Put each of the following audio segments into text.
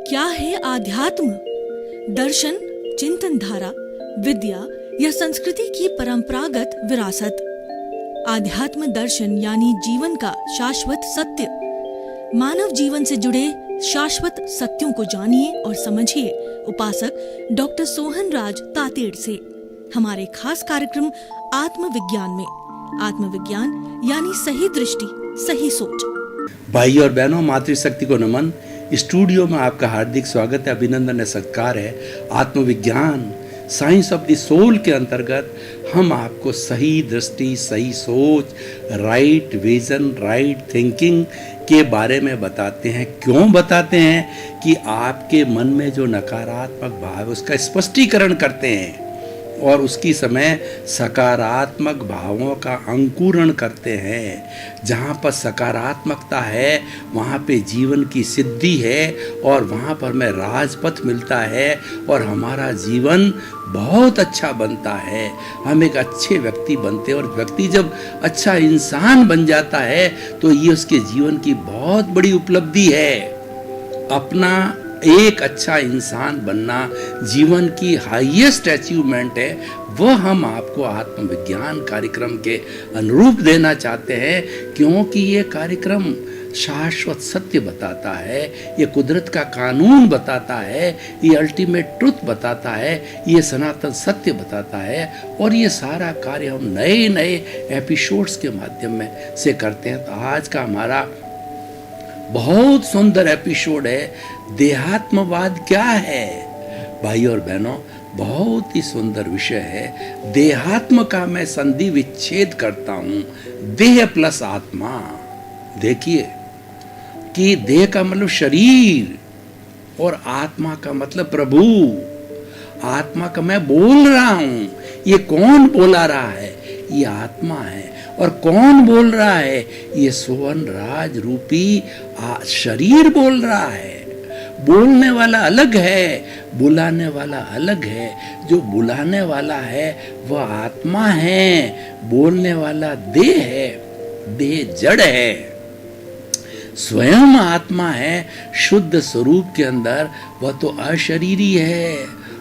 क्या है आध्यात्म? दर्शन, चिंतन धारा, विद्या या संस्कृति की परंपरागत विरासत। आध्यात्म दर्शन यानी जीवन का शाश्वत सत्य। मानव जीवन से जुड़े शाश्वत सत्यों को जानिए और समझिए उपासक डॉक्टर सोहन राज तातेड़ से हमारे खास कार्यक्रम आत्मविज्ञान में। आत्मविज्ञान यानी सही दृष्टि, सही सोच। भाई और बहनों, मातृशक्ति को नमन। स्टूडियो में आपका हार्दिक स्वागत है, अभिनंदन है, सत्कार है। आत्मविज्ञान साइंस ऑफ द सोल के अंतर्गत हम आपको सही दृष्टि, सही सोच, राइट विजन, राइट थिंकिंग के बारे में बताते हैं। क्यों बताते हैं? कि आपके मन में जो नकारात्मक भाव है उसका स्पष्टीकरण करते हैं और उसकी समय सकारात्मक भावों का अंकुरण करते हैं। जहाँ पर सकारात्मकता है वहाँ पे जीवन की सिद्धि है और वहाँ पर हमें राजपथ मिलता है और हमारा जीवन बहुत अच्छा बनता है। हम एक अच्छे व्यक्ति बनते हैं और व्यक्ति जब अच्छा इंसान बन जाता है तो ये उसके जीवन की बहुत बड़ी उपलब्धि है। अपना एक अच्छा इंसान बनना जीवन की हाईएस्ट अचीवमेंट है। वह हम आपको आत्मविज्ञान कार्यक्रम के अनुरूप देना चाहते हैं, क्योंकि ये कार्यक्रम शाश्वत सत्य बताता है, ये कुदरत का कानून बताता है, ये अल्टीमेट ट्रुथ बताता है, ये सनातन सत्य बताता है। और ये सारा कार्य हम नए नए एपिसोड्स के माध्यम में से करते हैं। तो आज का हमारा बहुत सुंदर एपिसोड है, देहात्मवाद क्या है। भाई और बहनों, बहुत ही सुंदर विषय है। देहात्म का मैं संधि विच्छेद करता हूं, देह प्लस आत्मा। देखिए कि देह का मतलब शरीर और आत्मा का मतलब प्रभु। आत्मा का मैं बोल रहा हूं, ये कौन बोला रहा है? ये आत्मा है। और कौन बोल रहा है? ये सोहन राज रूपी शरीर बोल रहा है। बोलने वाला अलग है, बुलाने वाला अलग है। जो बुलाने वाला है वह आत्मा है, बोलने वाला देह है। देह जड़ है, स्वयं आत्मा है। शुद्ध स्वरूप के अंदर वह तो अशरीरी है,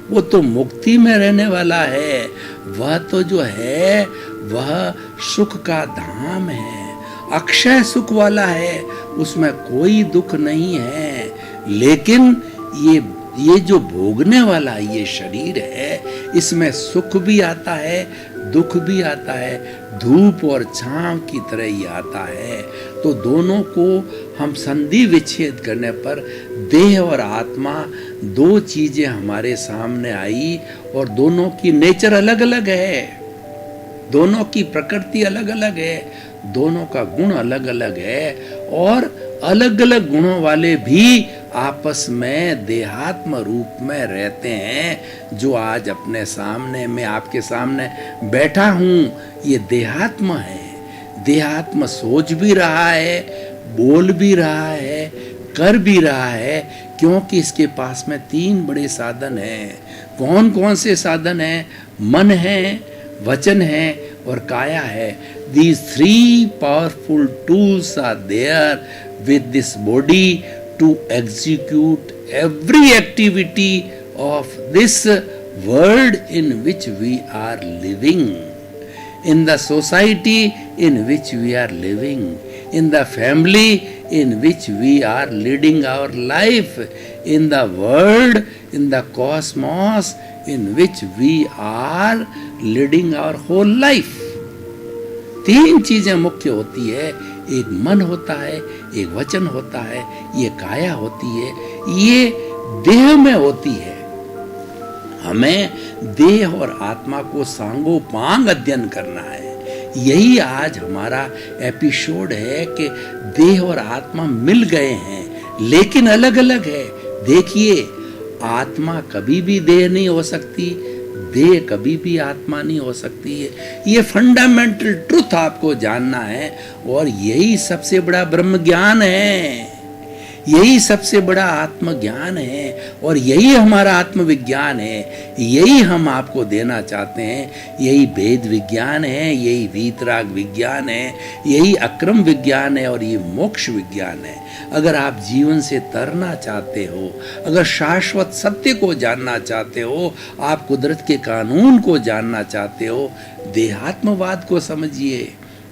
वो तो मुक्ति में रहने वाला है। वह तो जो है वह सुख का धाम है, अक्षय सुख वाला है, उसमें कोई दुख नहीं है। लेकिन ये जो भोगने वाला ये शरीर है, इसमें सुख भी आता है, दुख भी आता है, धूप और छांव की तरह ही आता है। तो दोनों को हम संधि विच्छेद करने पर देह और आत्मा दो चीजें हमारे सामने आई और दोनों की नेचर अलग अलग है, दोनों की प्रकृति अलग अलग है, दोनों का गुण अलग अलग है। और अलग अलग गुणों वाले भी आपस में देहात्म रूप में रहते हैं। जो आज अपने सामने, मैं आपके सामने बैठा हूँ, ये देहात्म है। देहात्म सोच भी रहा है, बोल भी रहा है, कर भी रहा है, क्योंकि इसके पास में तीन बड़े साधन हैं। कौन कौन से साधन हैं? मन है, वचन है और काया है। These three powerful tools are there with this body to execute every activity of this world in which we are living, in the society in which we are living, in the family in which we are leading our life, in the world, in the cosmos in which we are leading our whole life। तीन चीजें मुख्य होती है। एक मन होता है, एक वचन होता है, ये काया होती है, ये देह में होती है। हमें देह और आत्मा को सांगोपांग अध्ययन करना है। यही आज हमारा एपिसोड है कि देह और आत्मा मिल गए हैं लेकिन अलग अलग है। देखिए, आत्मा कभी भी देह नहीं हो सकती, देह कभी भी आत्मा नहीं हो सकती है। ये फंडामेंटल ट्रुथ आपको जानना है और यही सबसे बड़ा ब्रह्म ज्ञान है। यही सबसे बड़ा आत्मज्ञान है और यही हमारा आत्मविज्ञान है। यही हम आपको देना चाहते हैं। यही वेद विज्ञान है, यही वीतराग विज्ञान है, यही अक्रम विज्ञान है और ये मोक्ष विज्ञान है। अगर आप जीवन से तरना चाहते हो, अगर शाश्वत सत्य को जानना चाहते हो, आप कुदरत के कानून को जानना चाहते हो, देहात्मवाद को समझिए।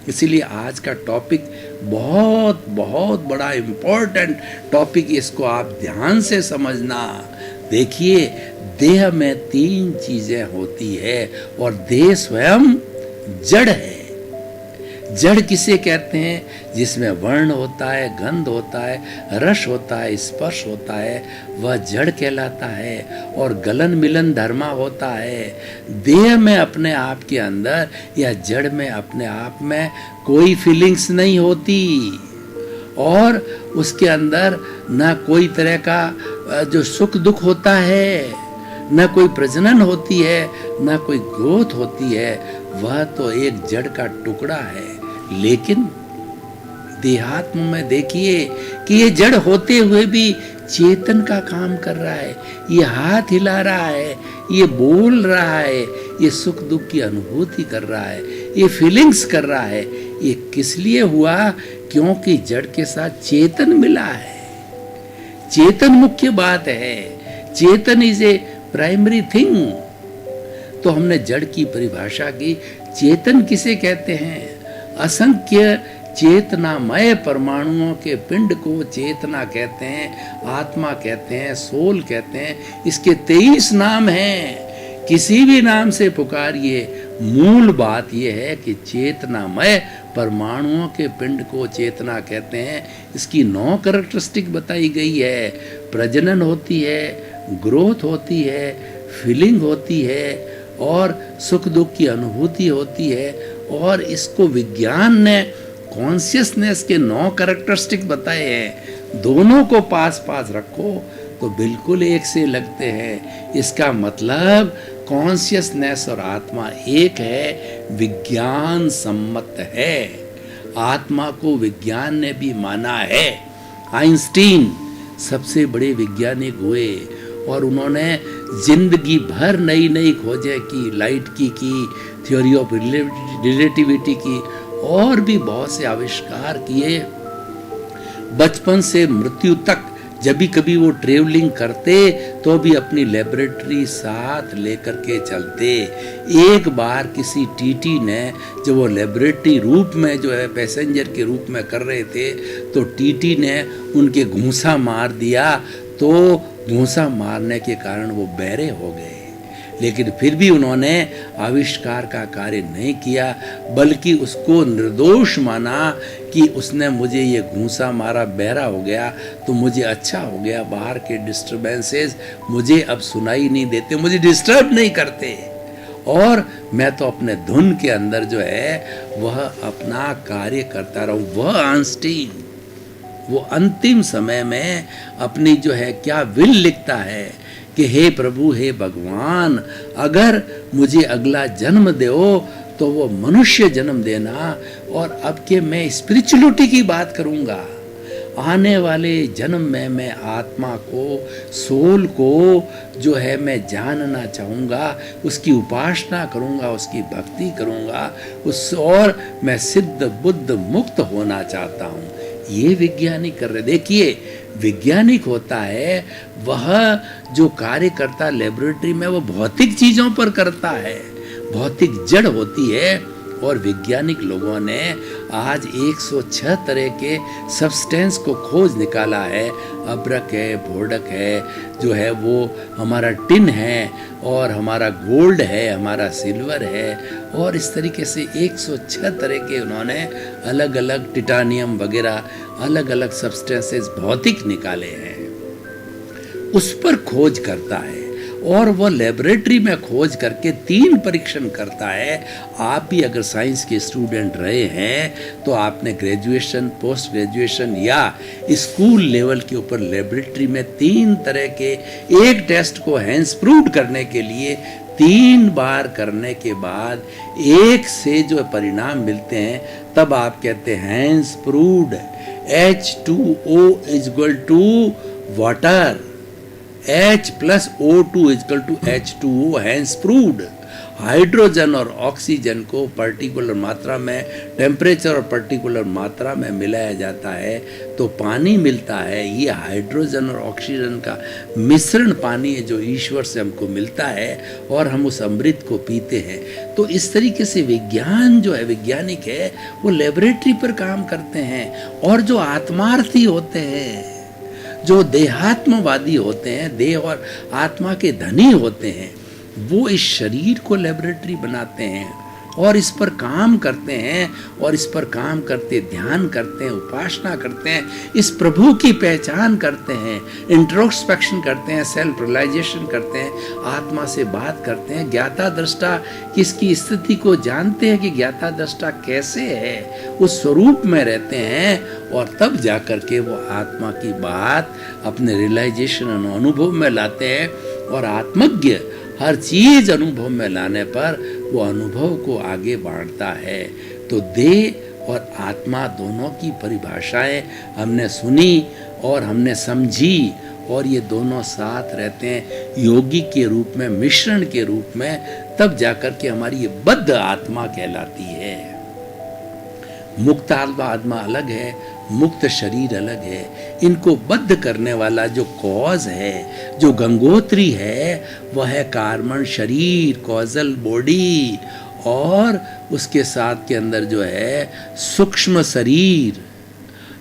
इसीलिए आज का टॉपिक बहुत बहुत बड़ा इम्पोर्टेंट टॉपिक, इसको आप ध्यान से समझना। देखिए, देह में 3 चीजें होती है और देह स्वयं जड़ है। जड़ किसे कहते हैं? जिसमें वर्ण होता है, गंध होता है, रस होता है, स्पर्श होता है, वह जड़ कहलाता है। और गलन मिलन धर्मा होता है। देह में अपने आप के अंदर या जड़ में अपने आप में कोई फीलिंग्स नहीं होती और उसके अंदर ना कोई तरह का जो सुख दुख होता है, ना कोई प्रजनन होती है, ना कोई ग्रोथ होती है। वह तो एक जड़ का टुकड़ा है। लेकिन देहात्म में देखिए कि ये जड़ होते हुए भी चेतन का काम कर रहा है। ये हाथ हिला रहा है, ये बोल रहा है, ये सुख दुख की अनुभूति कर रहा है, ये फीलिंग्स कर रहा है। ये किस लिए हुआ? क्योंकि जड़ के साथ चेतन मिला है। चेतन मुख्य बात है। चेतन इज ए प्राइमरी थिंग। तो हमने जड़ की परिभाषा की। चेतन किसे कहते हैं? असंख्य चेतनामय परमाणुओं के पिंड को चेतना कहते हैं, आत्मा कहते हैं, सोल कहते हैं। इसके 23 नाम हैं। किसी भी नाम से पुकारिए, मूल बात यह है कि चेतनामय परमाणुओं के पिंड को चेतना कहते हैं। इसकी 9 कैरेक्टरिस्टिक बताई गई है। प्रजनन होती है, ग्रोथ होती है, फीलिंग होती है और सुख दुख की अनुभूति होती है। और इसको विज्ञान ने कॉन्शियसनेस के 9 कैरेक्टरिस्टिक बताए हैं। दोनों को पास पास रखो तो बिल्कुल एक से लगते हैं। इसका मतलब कॉन्शियसनेस और आत्मा एक है, विज्ञान सम्मत है। आत्मा को विज्ञान ने भी माना है। आइंस्टीन सबसे बड़े वैज्ञानिक हुए और उन्होंने जिंदगी भर नई नई खोजें की, लाइट की, थ्योरी ऑफ रिलेटिविटी की और भी बहुत से आविष्कार किए। बचपन से मृत्यु तक जब भी कभी वो ट्रेवलिंग करते तो भी अपनी लेबोरेटरी साथ लेकर के चलते। एक बार किसी टीटी ने, जब वो लेबोरेटरी रूप में जो है पैसेंजर के रूप में कर रहे थे, तो टीटी ने उनके घूंसा मार दिया। तो घूंसा मारने के कारण वो बहरे हो गए। लेकिन फिर भी उन्होंने आविष्कार का कार्य नहीं किया, बल्कि उसको निर्दोष माना कि उसने मुझे ये घूंसा मारा, बहरा हो गया तो मुझे अच्छा हो गया। बाहर के डिस्टर्बेंसेस मुझे अब सुनाई नहीं देते, मुझे डिस्टर्ब नहीं करते और मैं तो अपने धुन के अंदर जो है वह अपना कार्य करता रहूं। वह आइंस्टीन वो अंतिम समय में अपनी जो है क्या विल लिखता है कि हे प्रभु, हे भगवान, अगर मुझे अगला जन्म दो तो वो मनुष्य जन्म देना और अब के मैं स्पिरिचुअलिटी की बात करूंगा। आने वाले जन्म में मैं आत्मा को, सोल को जो है मैं जानना चाहूँगा, उसकी उपासना करूँगा, उसकी भक्ति करूँगा, उस और मैं सिद्ध बुद्ध मुक्त होना चाहता हूँ। ये वैज्ञानिक कर रहे। देखिए, वैज्ञानिक होता है वह जो कार्य करता लेबोरेटरी में, वो भौतिक चीज़ों पर करता है, भौतिक जड़ होती है। और वैज्ञानिक लोगों ने आज 106 तरह के सब्सटेंस को खोज निकाला है। अब्रक है, भोडक है, जो है वो हमारा टिन है और हमारा गोल्ड है, हमारा सिल्वर है और इस तरीके से 106 तरह के उन्होंने अलग अलग टिटानियम वगैरह अलग अलग सब्सटेंसेस भौतिक निकाले हैं। उस पर खोज करता है और वो लेबोरेटरी में खोज करके 3 परीक्षण करता है। आप भी अगर साइंस के स्टूडेंट रहे हैं तो आपने ग्रेजुएशन, पोस्ट ग्रेजुएशन या स्कूल लेवल के ऊपर लेबोरेटरी में 3 तरह के एक टेस्ट को हैंड्स प्रूव्ड करने के लिए 3 बार करने के बाद एक से जो परिणाम मिलते हैं तब आप कहते हैं hands proved. H2O is equal to water. H plus O2 is equal to H2O, hence proved. Hydrogen और ऑक्सीजन को पर्टिकुलर मात्रा में, टेम्परेचर और पर्टिकुलर मात्रा में मिलाया जाता है तो पानी मिलता है। ये हाइड्रोजन और ऑक्सीजन का मिश्रण पानी है जो ईश्वर से हमको मिलता है और हम उस अमृत को पीते हैं। तो इस तरीके से विज्ञान जो है, वैज्ञानिक है, वो लेबोरेटरी पर काम करते हैं। और जो आत्मार्थी होते हैं, जो देहात्मवादी होते हैं, देह और आत्मा के धनी होते हैं, वो इस शरीर को लेबोरेटरी बनाते हैं और इस पर काम करते हैं और इस पर काम करते ध्यान करते हैं, उपासना करते हैं, इस प्रभु की पहचान करते हैं, इंट्रोस्पेक्शन करते हैं, सेल्फ रियलाइजेशन करते हैं, आत्मा से बात करते हैं, ज्ञाता दृष्टा किसकी स्थिति को जानते हैं कि ज्ञाता दृष्टा कैसे है, उस स्वरूप में रहते हैं और तब जाकर के वो आत्मा की बात अपने रियलाइजेशन अनुभव में लाते हैं। और आत्मज्ञ हर चीज अनुभव में लाने पर वो अनुभव को आगे बांटता है। तो देह और आत्मा दोनों की परिभाषाएं हमने सुनी और हमने समझी और ये दोनों साथ रहते हैं योगी के रूप में, मिश्रण के रूप में, तब जाकर के हमारी ये बद्ध आत्मा कहलाती है। मुक्त आत्मा अलग है, मुक्त शरीर अलग है। इनको बद्ध करने वाला जो कॉज है, जो गंगोत्री है, वह है कार्बन शरीर, कॉजल बॉडी, और उसके साथ के अंदर जो है सूक्ष्म शरीर,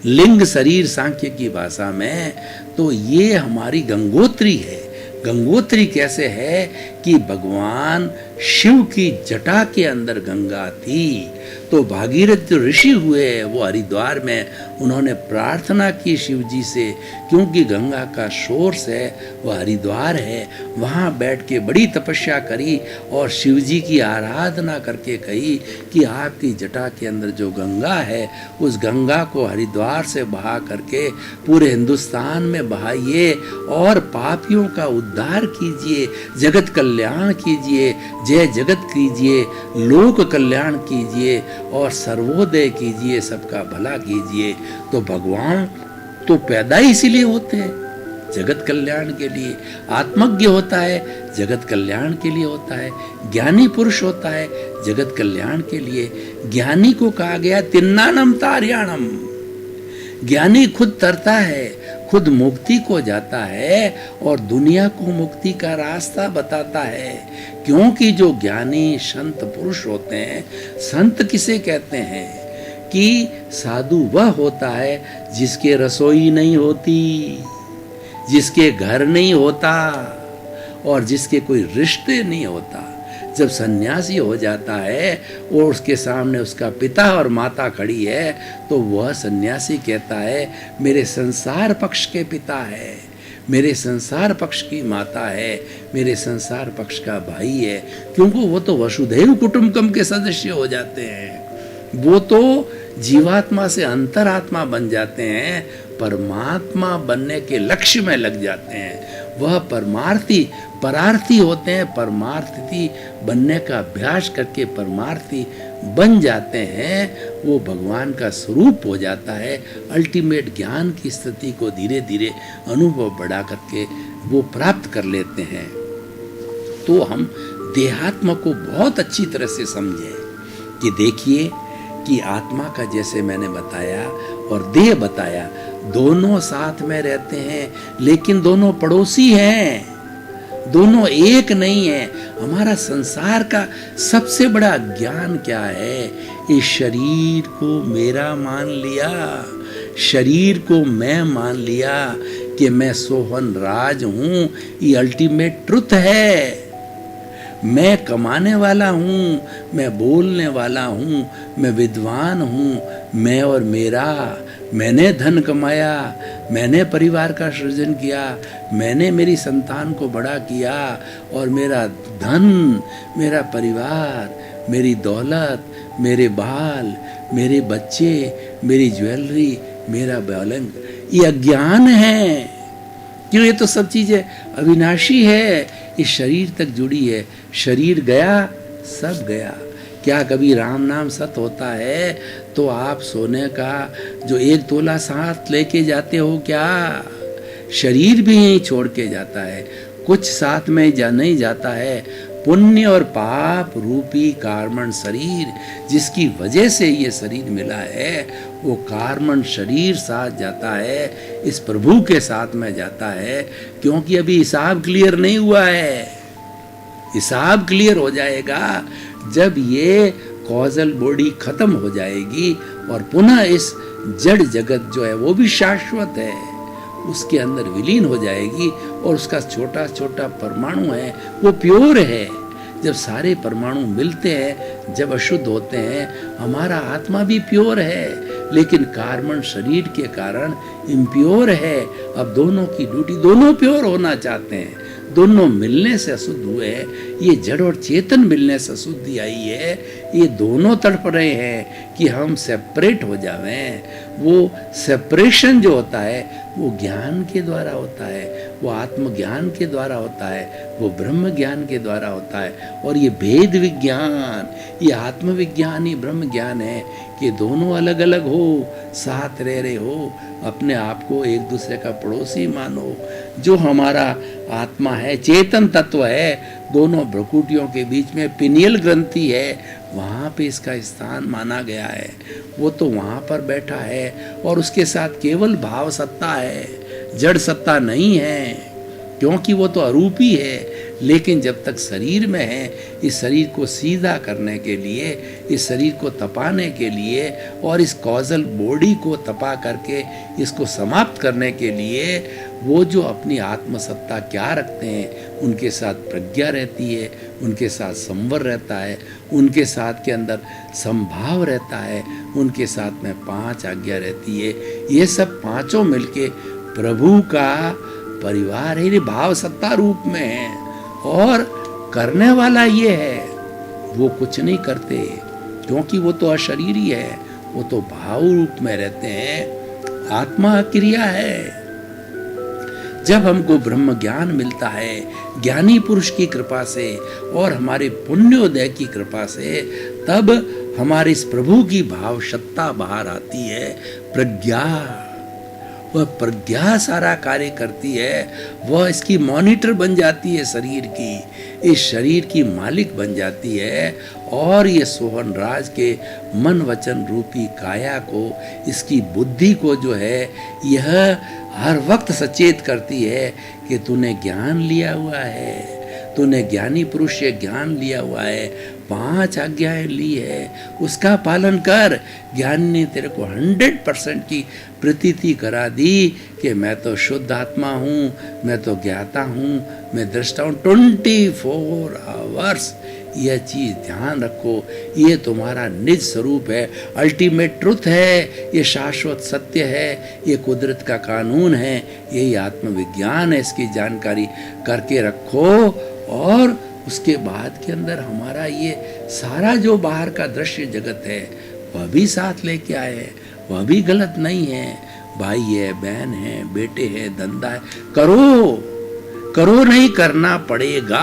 लिंग शरीर सांख्य की भाषा में। तो ये हमारी गंगोत्री है। गंगोत्री कैसे है कि भगवान शिव की जटा के अंदर गंगा थी। तो भागीरथ जो ऋषि हुए वो हरिद्वार में उन्होंने प्रार्थना की शिव जी से, क्योंकि गंगा का सोर्स है वह हरिद्वार है। वहाँ बैठ के बड़ी तपस्या करी और शिव जी की आराधना करके कही कि आपकी जटा के अंदर जो गंगा है उस गंगा को हरिद्वार से बहा करके पूरे हिंदुस्तान में बहाइए और पापियों का उद्धार कीजिए, जगत कल्याण कीजिए, जय जगत कीजिए, लोक कल्याण कीजिए और सर्वोदय कीजिए, सबका भला कीजिए। तो भगवान तो पैदा ही इसीलिए होते हैं, जगत कल्याण के लिए। आत्मज्ञ होता है, जगत कल्याण के लिए होता है। ज्ञानी पुरुष होता है, जगत कल्याण के लिए। ज्ञानी को कहा गया तिन्नानम तार्याणम। ज्ञानी खुद तरता है, खुद मुक्ति को जाता है और दुनिया को मुक्ति का रास्ता बताता है। क्योंकि जो ज्ञानी संत पुरुष होते हैं, संत किसे कहते हैं कि साधु वह होता है जिसके रसोई नहीं होती, जिसके घर नहीं होता और जिसके कोई रिश्ते नहीं होता। जब सन्यासी हो जाता है और उसके सामने उसका पिता और माता खड़ी है तो वह सन्यासी कहता है मेरे संसार पक्ष के पिता है, मेरे संसार पक्ष की माता है, मेरे संसार पक्ष का भाई है। क्योंकि वो तो वसुधैव कुटुंबकम के सदस्य हो जाते हैं, वो तो जीवात्मा से अंतरात्मा बन जाते हैं, परमात्मा बनने के लक्ष्य में लग जाते हैं। वह परमार्थी परार्थी होते हैं, परमार्थी बनने का अभ्यास करके परमार्थी बन जाते हैं। वो भगवान का स्वरूप हो जाता है। अल्टीमेट ज्ञान की स्थिति को धीरे धीरे अनुभव बढ़ा करके वो प्राप्त कर लेते हैं। तो हम देहात्मा को बहुत अच्छी तरह से समझें कि देखिए कि आत्मा का जैसे मैंने बताया और देह बताया, दोनों साथ में रहते हैं लेकिन दोनों पड़ोसी हैं, दोनों एक नहीं है। हमारा संसार का सबसे बड़ा ज्ञान क्या है? इस शरीर को मेरा मान लिया, शरीर को मैं मान लिया कि मैं सोहन राज हूँ। ये अल्टीमेट ट्रुथ है। मैं कमाने वाला हूँ, मैं बोलने वाला हूँ, मैं विद्वान हूँ, मैं और मेरा। मैंने धन कमाया, मैंने परिवार का सृजन किया, मैंने मेरी संतान को बड़ा किया और मेरा धन, मेरा परिवार, मेरी दौलत, मेरे बाल, मेरे बच्चे, मेरी ज्वेलरी, मेरा बैलंग, ये अज्ञान है। क्यों? ये तो सब चीज़ें अविनाशी है, इस शरीर तक जुड़ी है। शरीर गया, सब गया। क्या कभी राम नाम सत होता है तो आप सोने का जो 1 तोला साथ लेके जाते हो क्या? शरीर भी यहीं छोड़ के जाता है, कुछ साथ में नहीं जाता है। पुण्य और पाप रूपी कार्मण शरीर जिसकी वजह से ये शरीर मिला है, वो कार्मण शरीर साथ जाता है, इस प्रभु के साथ में जाता है, क्योंकि अभी हिसाब क्लियर नहीं हुआ है। हिसाब क्लियर हो जाएगा जब ये कॉजल बॉडी खत्म हो जाएगी और पुनः इस जड़ जगत जो है वो भी शाश्वत है, उसके अंदर विलीन हो जाएगी और उसका छोटा छोटा परमाणु है वो प्योर है। जब सारे परमाणु मिलते हैं, जब अशुद्ध होते हैं, हमारा आत्मा भी प्योर है, लेकिन कार्बन शरीर के कारण इम्प्योर है। अब दोनों की ड्यूटी, दोनों प्योर होना चाहते हैं, दोनों मिलने से अशुद्ध हुए। ये जड़ और चेतन मिलने से अशुद्धि आई है। ये दोनों तड़प रहे हैं कि हम सेपरेट हो जावें। वो सेपरेशन जो होता है वो ज्ञान के द्वारा होता है, वो आत्मज्ञान के द्वारा होता है, वो ब्रह्म ज्ञान के द्वारा होता है। और ये भेद विज्ञान, ये आत्मविज्ञान ही ब्रह्म ज्ञान है कि दोनों अलग अलग हो, साथ रह रहे हो, अपने आप को एक दूसरे का पड़ोसी मानो। जो हमारा आत्मा है, चेतन तत्व है, दोनों भ्रुकुटियों के बीच में पिनियल ग्रंथि है, वहाँ पे इसका स्थान माना गया है। वो तो वहाँ पर बैठा है और उसके साथ केवल भाव सत्ता है, जड़ सत्ता नहीं है, क्योंकि वो तो अरूपी है। लेकिन जब तक शरीर में है, इस शरीर को सीधा करने के लिए, इस शरीर को तपाने के लिए और इस कॉजल बॉडी को तपा करके इसको समाप्त करने के लिए वो जो अपनी आत्मसत्ता क्या रखते हैं, उनके साथ प्रज्ञा रहती है, उनके साथ संवर रहता है, उनके साथ के अंदर संभाव रहता है, उनके साथ में 5 आज्ञा रहती है। ये सब पांचों मिलके प्रभु का परिवार है, भाव सत्ता रूप में है। और करने वाला ये है, वो कुछ नहीं करते क्योंकि वो तो अशरीरी है, वो तो भाव रूप में रहते हैं। आत्मा क्रिया है। जब हमको ब्रह्म ज्ञान मिलता है ज्ञानी पुरुष की कृपा से और हमारे पुण्योदय की कृपा से, तब हमारे इस प्रभु की भाव सत्ता बाहर आती है। प्रज्ञा, वह प्रज्ञा सारा कार्य करती है, वह इसकी मॉनिटर बन जाती है, शरीर की, इस शरीर की मालिक बन जाती है। और ये सोहन राज के मन वचन रूपी काया को, इसकी बुद्धि को जो है, यह हर वक्त सचेत करती है कि तूने ज्ञान लिया हुआ है, तूने ज्ञानी पुरुष से ज्ञान लिया हुआ है, 5 आज्ञाएं ली है, उसका पालन कर। ज्ञान ने तेरे को 100% की प्रतीति करा दी कि मैं तो शुद्ध आत्मा हूँ, मैं तो ज्ञाता हूँ, मैं दृष्टा हूँ 24 आवर्स। यह चीज़ ध्यान रखो, ये तुम्हारा निज स्वरूप है, अल्टीमेट ट्रुथ है, ये शाश्वत सत्य है, ये कुदरत का कानून है, यही आत्मविज्ञान है। इसकी जानकारी करके रखो और उसके बाद के अंदर हमारा ये सारा जो बाहर का दृश्य जगत है वह भी साथ लेके आए, वह भी गलत नहीं है। भाई है, बहन है, बेटे है, धंधा है, करो, करो नहीं करना पड़ेगा।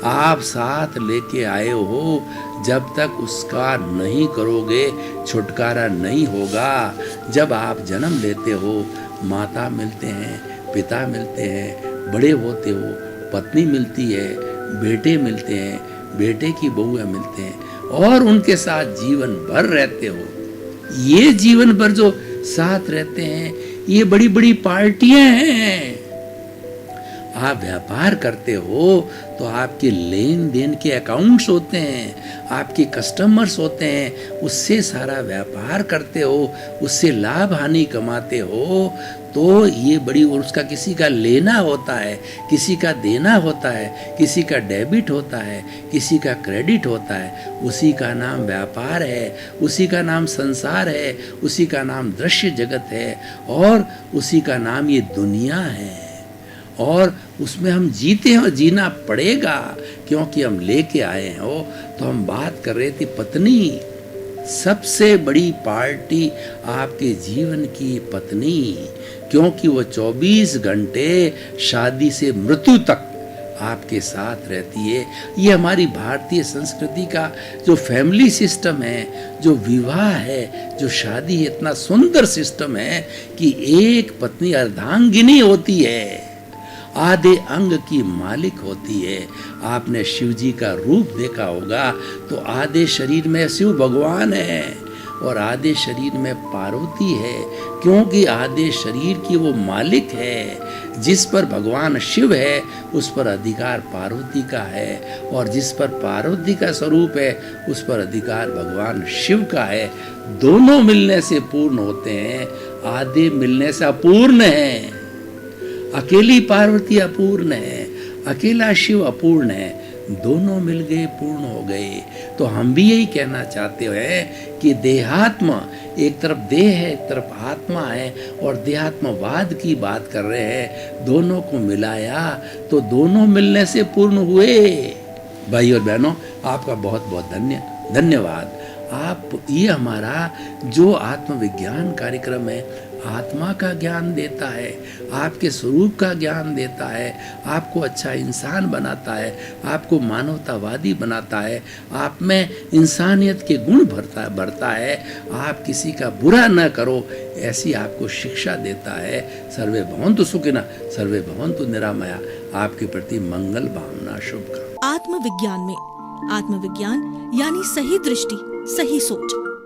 आप साथ लेके आए हो, जब तक उसका नहीं करोगे छुटकारा नहीं होगा। जब आप जन्म लेते हो, माता मिलते हैं, पिता मिलते हैं, बड़े होते हो, पत्नी मिलती है, बेटे मिलते हैं, बेटे की बहुएं मिलते हैं और उनके साथ जीवन भर रहते हो। ये जीवन भर जो साथ रहते हैं, ये बड़ी बड़ी पार्टियां हैं। आप व्यापार करते हो तो आपके लेन देन के अकाउंट्स होते हैं, आपके कस्टमर्स होते हैं, उससे सारा व्यापार करते हो, उससे लाभ हानि कमाते हो। तो ये बड़ी, और उसका किसी का लेना होता है, किसी का देना होता है, किसी का डेबिट होता है, किसी का क्रेडिट होता है। उसी का नाम व्यापार है, उसी का नाम संसार है, उसी का नाम दृश्य जगत है और उसी का नाम ये दुनिया है। और उसमें हम जीते हैं, जीना पड़ेगा क्योंकि हम लेके आए हैं। हो तो हम बात कर रहे थे पत्नी, सबसे बड़ी पार्टी आपके जीवन की पत्नी, क्योंकि वो 24 घंटे शादी से मृत्यु तक आपके साथ रहती है। ये हमारी भारतीय संस्कृति का जो फैमिली सिस्टम है, जो विवाह है, जो शादी है, इतना सुंदर सिस्टम है कि एक पत्नी अर्धांगिनी होती है, आधे अंग की मालिक होती है। आपने शिव जी का रूप देखा होगा तो आधे शरीर में शिव भगवान है और आधे शरीर में पार्वती है, क्योंकि आधे शरीर की वो मालिक है। जिस पर भगवान शिव है उस पर अधिकार पार्वती का है, और जिस पर पार्वती का स्वरूप है उस पर अधिकार भगवान शिव का है। दोनों मिलने से पूर्ण होते हैं, आधे मिलने से अपूर्ण है। अकेली पार्वती अपूर्ण है, अकेला शिव अपूर्ण है, दोनों मिल गए पूर्ण हो गए। तो हम भी यही कहना चाहते हैं कि देहात्मा, एक तरफ देह है, एक तरफ आत्मा है, और देहात्मवाद की बात कर रहे हैं। दोनों को मिलाया तो दोनों मिलने से पूर्ण हुए। भाई और बहनों, आपका बहुत बहुत धन्यवाद। आप ये हमारा जो आत्मविज्ञान कार्यक्रम है आत्मा का ज्ञान देता है, आपके स्वरूप का ज्ञान देता है, आपको अच्छा इंसान बनाता है, आपको मानवतावादी बनाता है, आप में इंसानियत के गुण भरता है, आप किसी का बुरा न करो ऐसी आपको शिक्षा देता है। सर्वे भवन्तु सुखिनः, सर्वे भवन्तु निरामया। आपके प्रति मंगल भावना, शुभकामना। आत्मविज्ञान में आत्मविज्ञान यानी सही दृष्टि, सही सोच।